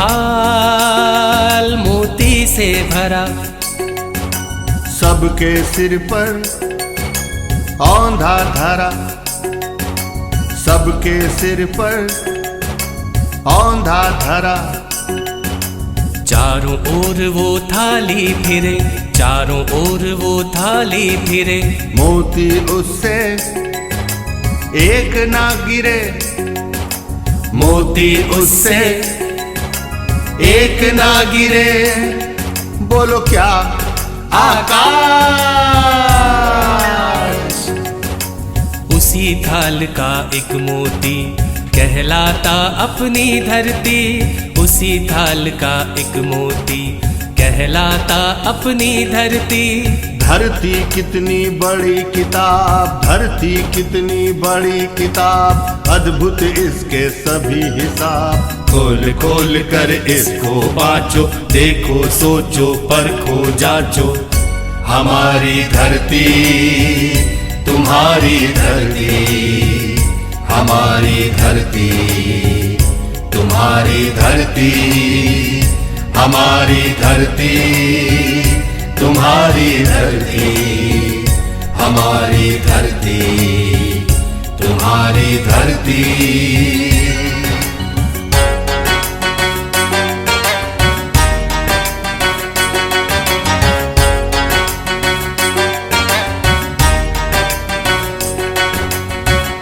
थाल मोती से भरा, सबके सिर पर औंधा धरा, सबके सिर पर औंधा धरा। चारों ओर वो थाली फिरे, चारों ओर वो थाली फिरे, मोती उससे एक ना गिरे, मोती उससे एक ना गिरे। बोलो क्या? आकाश। उसी थाल का एक मोती कहलाता अपनी धरती, उसी थाल का एक मोती कहलाता अपनी धरती। धरती कितनी बड़ी किताब, धरती कितनी बड़ी किताब, अद्भुत इसके सभी हिसाब। खोल खोल कर इसको बाँचो, देखो सोचो परखो जांचो। हमारी धरती तुम्हारी धरती, हमारी धरती तुम्हारी धरती, हमारी धरती तुम्हारी धरती, हमारी धरती तुम्हारी धरती।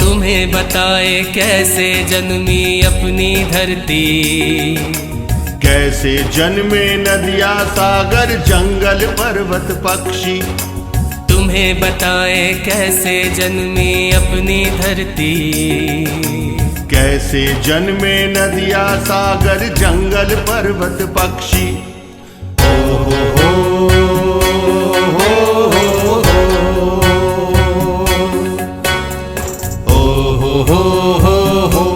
तुम्हें बताए कैसे जन्मी अपनी धरती, कैसे जन्मे नदियाँ सागर जंगल पर्वत पक्षी। तुम्हें बताए कैसे जन्मी अपनी धरती, कैसे जन्मे नदियाँ सागर जंगल पर्वत पक्षी। ओ हो हो हो।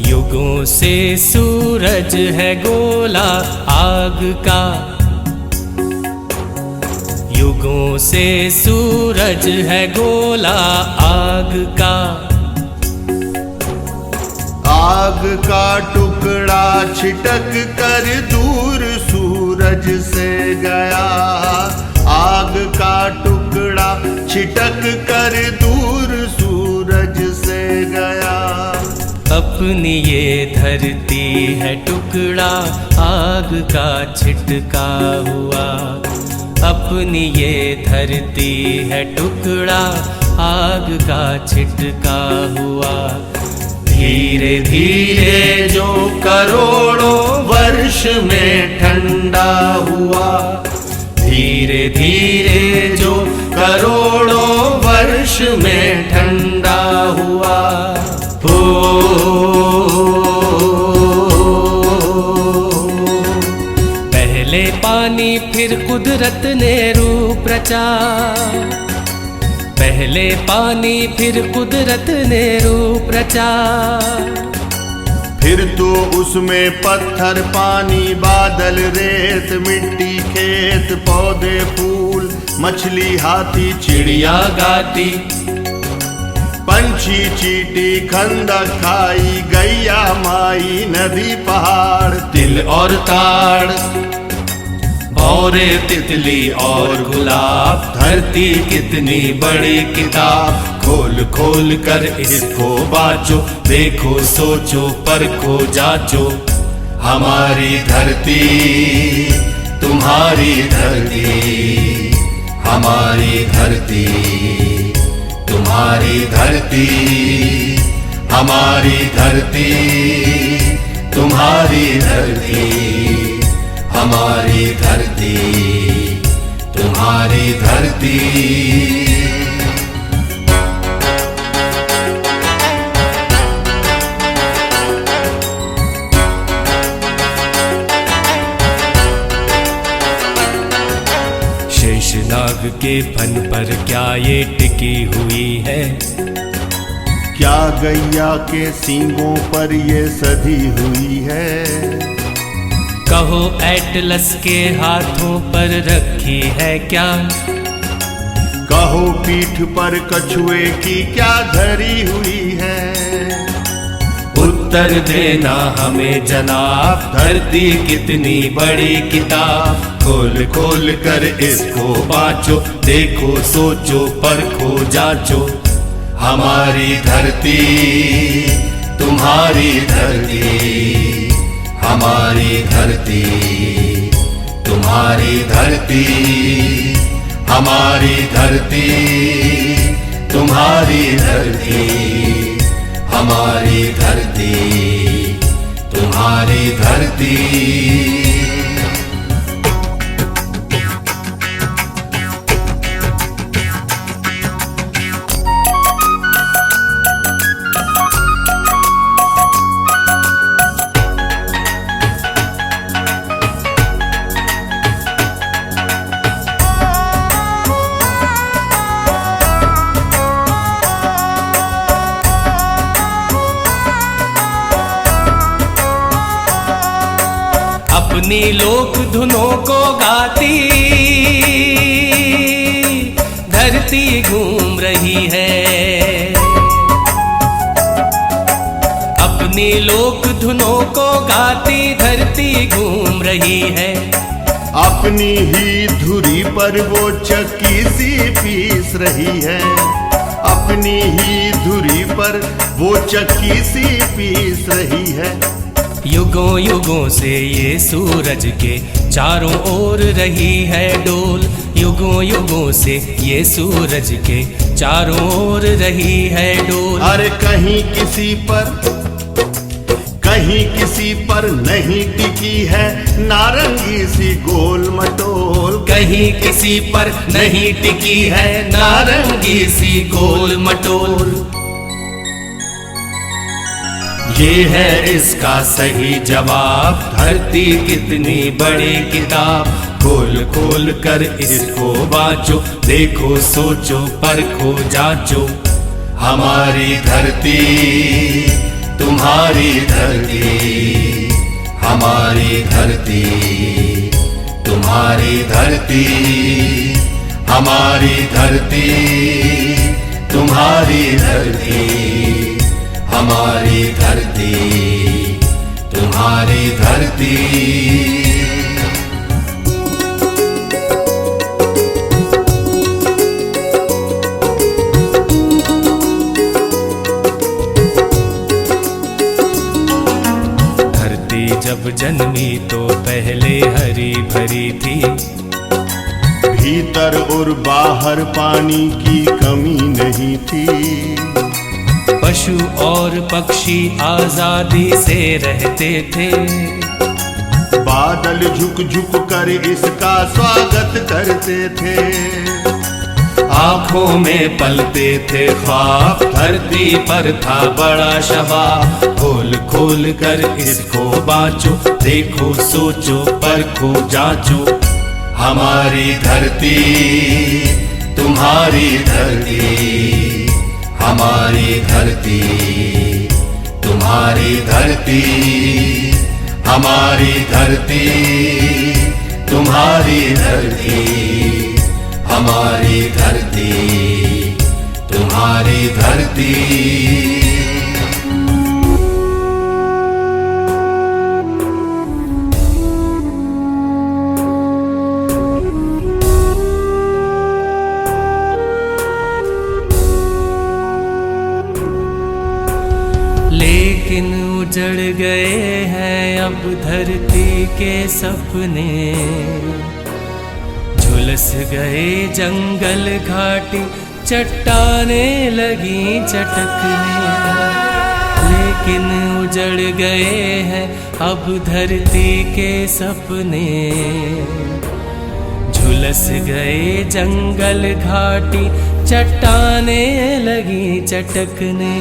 युगों से सूरज है गोला आग का, युगों से सूरज है गोला आग का। आग का टुकड़ा छिटक कर दूर सूरज से गया, आग का टुकड़ा छिटक कर दूर सूरज से गया। अपनी ये धरती है टुकड़ा आग का छिटका हुआ, अपनी ये धरती है टुकड़ा आग का छिटका हुआ। धीरे धीरे जो करोड़ों वर्ष में ठंडा हुआ, धीरे धीरे जो करोड़ों वर्ष में ठंडा हुआ। हो पहले पानी फिर कुदरत ने रूप रचा, पहले पानी फिर कुदरत ने रूप रचा। फिर तो उसमें पत्थर पानी बादल रेत मिट्टी खेत पौधे फूल मछली हाथी चिड़िया गाती, पंछी चींटी खंडक खाई गैया माई नदी पहाड़ तिल और ताड़। भौरे तितली और गुलाब, धरती कितनी बड़ी किताब। खोल खोल कर इसको बाँचो, देखो सोचो परखो जांचो। हमारी धरती तुम्हारी धरती, हमारी धरती तुम्हारी धरती, हमारी धरती तुम्हारी धरती, हमारी धरती तुम्हारी धरती। शेषनाग के फन पर क्या ये टिकी हुई है, क्या गैया के सींगों पर ये सधी हुई है। कहो एटलस के हाथों पर रखी है क्या, कहो पीठ पर कछुए की क्या धरी हुई है। उत्तर देना हमें जनाब, धरती कितनी बड़ी किताब। खोल खोल कर इसको बाँचो, देखो सोचो परखो जांचो। हमारी धरती तुम्हारी धरती, हमारी धरती तुम्हारी धरती, हमारी धरती तुम्हारी धरती, हमारी धरती तुम्हारी धरती। अपनी लोक धुनों को गाती धरती घूम रही है। अपनी लोक धुनों को गाती धरती घूम रही है। अपनी ही धुरी पर वो चक्की सी पीस रही है। अपनी ही धुरी पर वो चक्की सी पीस रही है। युगों युगों से ये सूरज के चारों ओर रही है डोल। युगों युगों से ये सूरज के चारों ओर रही है डोल। अरे कहीं किसी पर नहीं टिकी है नारंगी सी गोल मटोल। कहीं किसी पर नहीं टिकी है नारंगी सी गोल मटोल। ये है इसका सही जवाब, धरती कितनी बड़ी किताब। खोल खोल कर इसको बाँचो, देखो सोचो परखो जांचो। हमारी धरती तुम्हारी धरती, हमारी धरती तुम्हारी धरती, हमारी धरती तुम्हारी धरती, हमारी धरती तुम्हारी धरती। धरती जब जन्मी तो पहले हरी भरी थी। भीतर और बाहर पानी की कमी नहीं थी। पशु और पक्षी आजादी से रहते थे। बादल झुक झुक कर इसका स्वागत करते थे। आंखों में पलते थे ख्वाब, धरती पर था बड़ा शबाब। खोल खोल कर इसको बाँचो, देखो सोचो परखो जांचो। हमारी धरती तुम्हारी धरती, हमारी धरती तुम्हारी धरती, हमारी धरती तुम्हारी धरती, हमारी धरती तुम्हारी धरती। लेकिन उजड़ गए हैं अब धरती के सपने। झुलस गए जंगल घाटी, चट्टाने लगी चटकने। लेकिन उजड़ गए हैं अब धरती के सपने। झुलस गए जंगल घाटी, चट्टाने लगी चटकने।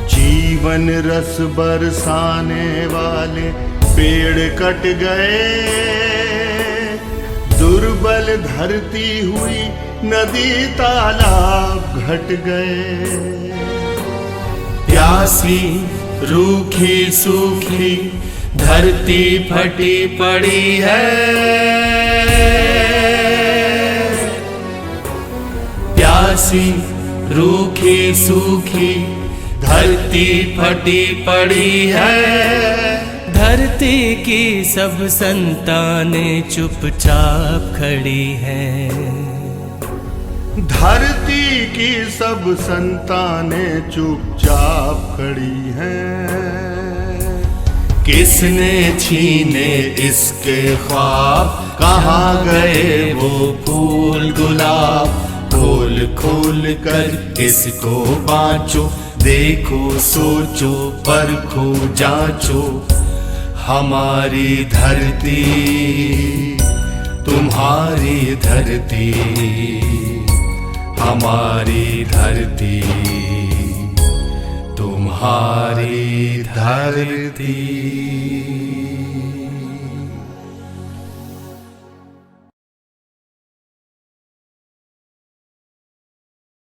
जीवन रस बरसाने वाले पेड़ कट गए। दुर्बल धरती हुई, नदी तालाब घट गए। प्यासी रूखी सूखी धरती फटी पड़ी है। प्यासी रूखी सूखी धरती फटी पड़ी है, धरती की सब संतानें चुपचाप खड़ी हैं। धरती की सब संतानें चुपचाप खड़ी हैं। किसने छीने इसके ख्वाब, कहाँ गए वो फूल गुलाब। खोल खोल कर इसको बाँचो, देखो सोचो परखो जांचो। हमारी धरती तुम्हारी धरती, हमारी धरती तुम्हारी धरती।